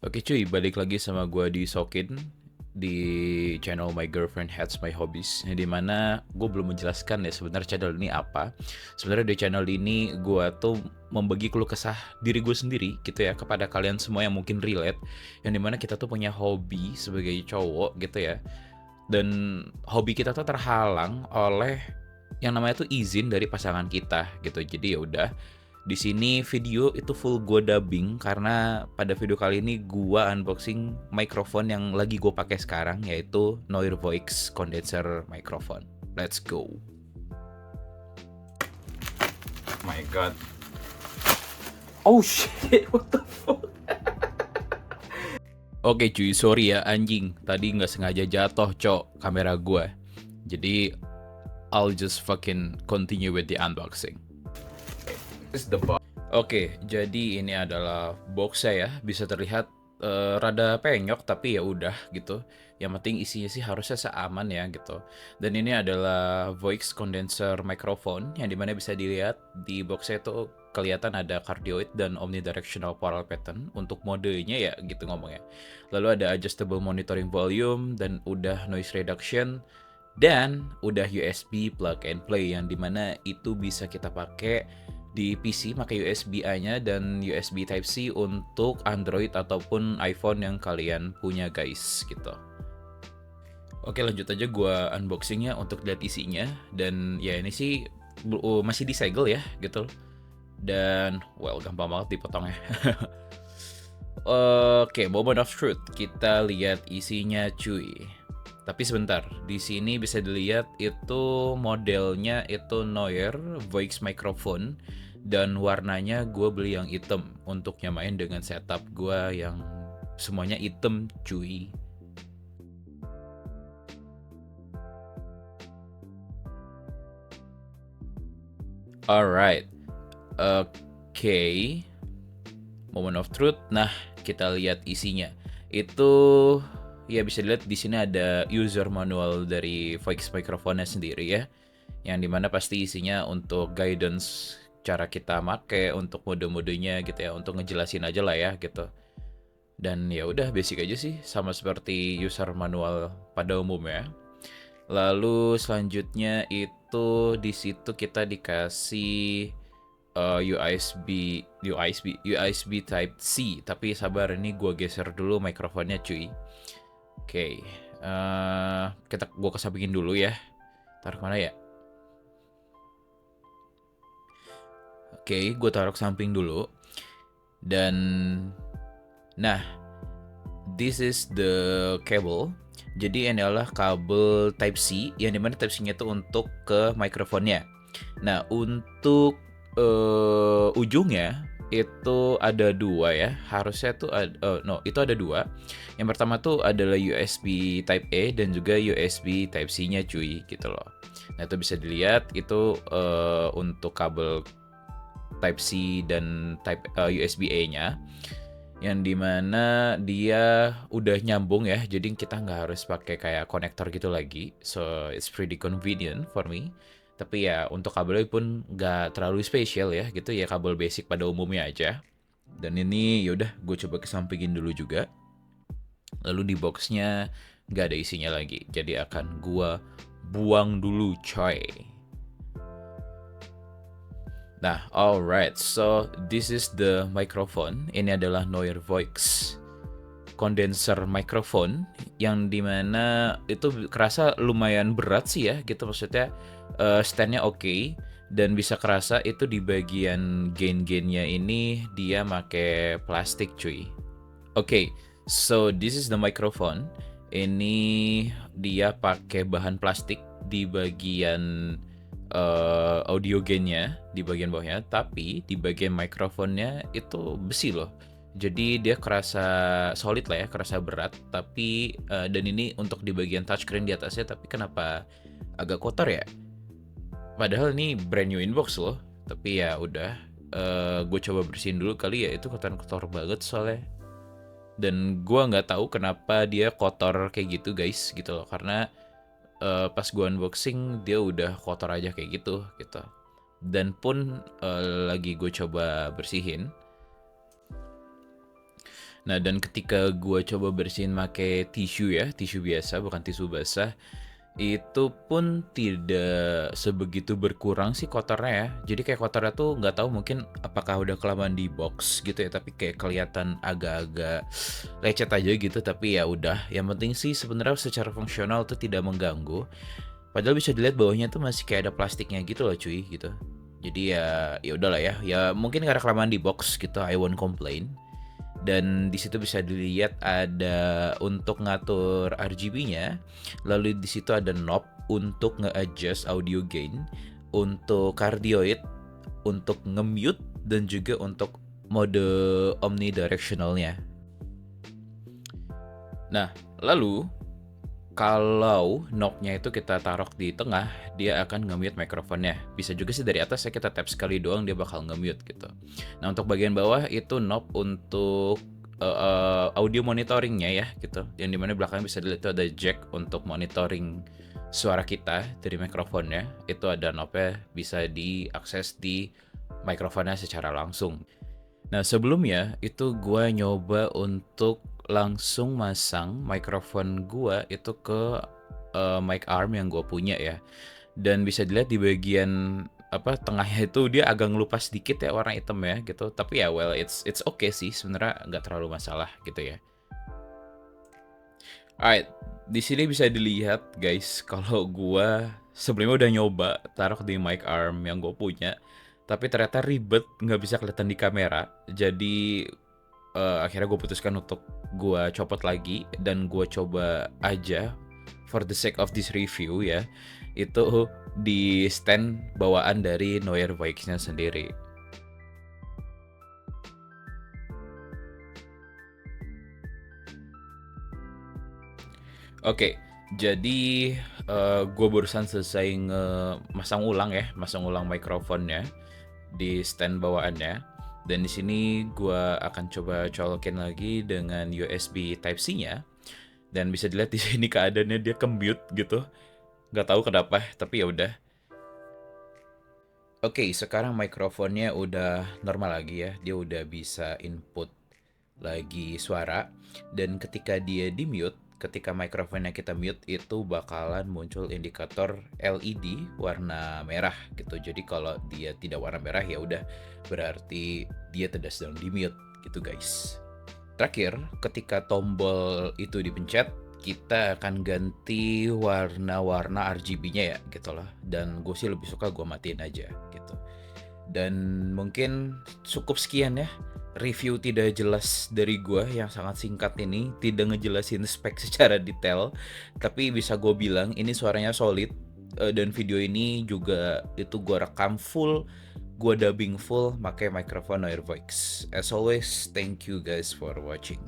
Oke cuy, balik lagi sama gue di Sokin di channel My Girlfriend Hates My Hobbies. Yang dimana gue belum menjelaskan ya sebenarnya channel ini apa. Sebenarnya di channel ini gue tuh membagi keluh kesah diri gue sendiri gitu ya kepada kalian semua yang mungkin relate. Yang dimana kita tuh punya hobi sebagai cowok gitu ya. Dan hobi kita tuh terhalang oleh yang namanya tuh izin dari pasangan kita gitu. Jadi ya udah, di sini video itu full gue dubbing karena pada video kali ini gue unboxing mikrofon yang lagi gue pakai sekarang, yaitu Neue Voix Condenser Microphone. Let's go. My god. Oh shit, what the fuck? Oke cuy, sorry ya anjing. Tadi nggak sengaja jatuh cok kamera gue. Jadi I'll just fucking continue with the unboxing. This is the box. Oke, jadi ini adalah box saya. Bisa terlihat rada penyok tapi ya udah gitu. Yang penting isinya sih harusnya seaman ya gitu. Dan ini adalah voice condenser microphone yang dimana bisa dilihat di box saya tuh kelihatan ada cardioid dan omnidirectional parallel pattern untuk modenya ya gitu ngomongnya. Lalu ada adjustable monitoring volume dan udah noise reduction dan udah USB plug and play yang dimana itu bisa kita pakai di PC pakai USB-A-nya dan USB Type-C untuk Android ataupun iPhone yang kalian punya guys gitu. Oke, lanjut aja gue unboxingnya untuk lihat isinya. Dan ya ini sih masih disegel ya gitu. Dan well, gampang banget dipotongnya. Oke, moment of truth. Kita lihat isinya cuy. Tapi sebentar, di sini bisa dilihat itu modelnya itu Neue Voix Microphone dan warnanya gue beli yang hitam untuk nyamain dengan setup gue yang semuanya hitam cuy. Alright, oke, moment of truth. Nah, kita lihat isinya. Itu ya bisa dilihat di sini ada user manual dari Voix microphone-nya sendiri ya. Yang dimana pasti isinya untuk guidance cara kita make untuk mode-modenya gitu ya, untuk ngejelasin aja lah ya gitu. Dan ya udah basic aja sih, sama seperti user manual pada umumnya. Lalu selanjutnya itu di situ kita dikasih USB Type C. Tapi sabar, ini gue geser dulu mikrofonnya cuy. Oke, gue kesampingin dulu ya. Taruh mana ya? Oke, gue taruh ke samping dulu. Dan nah, this is the cable. Jadi ini adalah kabel Type C, yang dimana Type C-nya itu untuk ke mikrofonnya. Nah, untuk ujungnya itu ada dua ya. Harusnya tuh itu ada dua. Yang pertama tuh adalah USB Type A dan juga USB Type C-nya cuy, gitu loh. Nah, itu bisa dilihat itu untuk kabel Type C dan Type USB A-nya, yang dimana dia udah nyambung ya, jadi kita nggak harus pakai kayak konektor gitu lagi, so it's pretty convenient for me. Tapi ya untuk kabelnya pun nggak terlalu spesial ya gitu ya, kabel basic pada umumnya aja. Dan ini yaudah gue coba kesampingin dulu juga. Lalu di boxnya nggak ada isinya lagi, jadi akan gue buang dulu coy. Nah, alright, so this is the microphone. Ini adalah Neue Voix condenser microphone, yang dimana itu kerasa lumayan berat sih ya, gitu maksudnya. Standnya oke, dan bisa kerasa itu di bagian gain-gainnya ini dia make plastik cuy. Oke, so this is the microphone. Ini dia pakai bahan plastik di bagian audio gainnya di bagian bawahnya, tapi di bagian mikrofonnya itu besi loh. Jadi dia kerasa solid lah ya, kerasa berat. Tapi dan ini untuk di bagian touchscreen di atasnya, tapi kenapa agak kotor ya? Padahal ini brand new inbox loh. Tapi ya udah, gue coba bersihin dulu kali ya, itu kotor-kotor banget soalnya. Dan gue nggak tahu kenapa dia kotor kayak gitu guys gitu loh, karena pas gue unboxing dia udah kotor aja kayak gitu. Dan pun lagi gue coba bersihin. Nah, dan ketika gua coba bersihin make tisu ya, tisu biasa bukan tisu basah, itu pun tidak sebegitu berkurang sih kotornya ya. Jadi kayak kotornya tuh nggak tahu mungkin apakah udah kelamaan di box gitu ya, tapi kayak kelihatan agak-agak lecet aja gitu. Tapi ya udah, yang penting sih sebenarnya secara fungsional tuh tidak mengganggu. Padahal bisa dilihat bawahnya tuh masih kayak ada plastiknya gitu loh cuy gitu. Jadi ya udahlah ya. Ya mungkin karena kelamaan di box gitu, I won't complain. Dan di situ bisa dilihat ada untuk ngatur RGB-nya, lalu di situ ada knob untuk nge-adjust audio gain, untuk cardioid, untuk nge-mute, dan juga untuk mode omnidirectionalnya. Nah, lalu kalau knob-nya itu kita taruh di tengah, dia akan nge-mute mikrofonnya. Bisa juga sih dari atas ya kita tap sekali doang dia bakal nge-mute gitu. Nah, untuk bagian bawah itu knob untuk audio monitoringnya ya gitu. Yang dimana belakangnya bisa dilihat itu ada jack untuk monitoring suara kita dari mikrofonnya. Itu ada knob-nya bisa diakses di mikrofonnya secara langsung. Nah, sebelumnya itu gua nyoba untuk langsung masang mikrofon gua itu ke mic arm yang gua punya ya. Dan bisa dilihat di bagian apa tengahnya itu dia agak ngelupas sedikit ya warna hitam ya gitu. Tapi ya well it's okay sih sebenarnya nggak terlalu masalah gitu ya. Alright, di sini bisa dilihat guys kalau gua sebelumnya udah nyoba taruh di mic arm yang gue punya, tapi ternyata ribet nggak bisa kelihatan di kamera. Jadi akhirnya gue putuskan untuk gue copot lagi dan gue coba aja for the sake of this review ya, itu di stand bawaan dari Neue Voix-nya sendiri. Oke, jadi gue barusan selesai masang ulang mikrofonnya di stand bawaannya. Dan di sini gue akan coba colokin lagi dengan USB Type-C-nya. Dan bisa dilihat di sini keadaannya dia ke-mute gitu. Nggak tahu kenapa, tapi ya udah. Oke, sekarang mikrofonnya udah normal lagi ya. Dia udah bisa input lagi suara. Dan ketika dia di-mute, ketika mikrofonnya kita mute itu bakalan muncul indikator LED warna merah gitu. Jadi kalau dia tidak warna merah ya udah berarti dia sedang di mute gitu guys. Terakhir, ketika tombol itu dipencet, kita akan ganti warna-warna RGB-nya ya gitu loh. Dan gue sih lebih suka gue matiin aja gitu. Dan mungkin cukup sekian ya review tidak jelas dari gue yang sangat singkat ini, tidak ngejelasin spek secara detail, tapi bisa gue bilang ini suaranya solid. Dan video ini juga itu gue rekam full, gue dubbing full pakai mikrofon Neue Voix. As always, thank you guys for watching.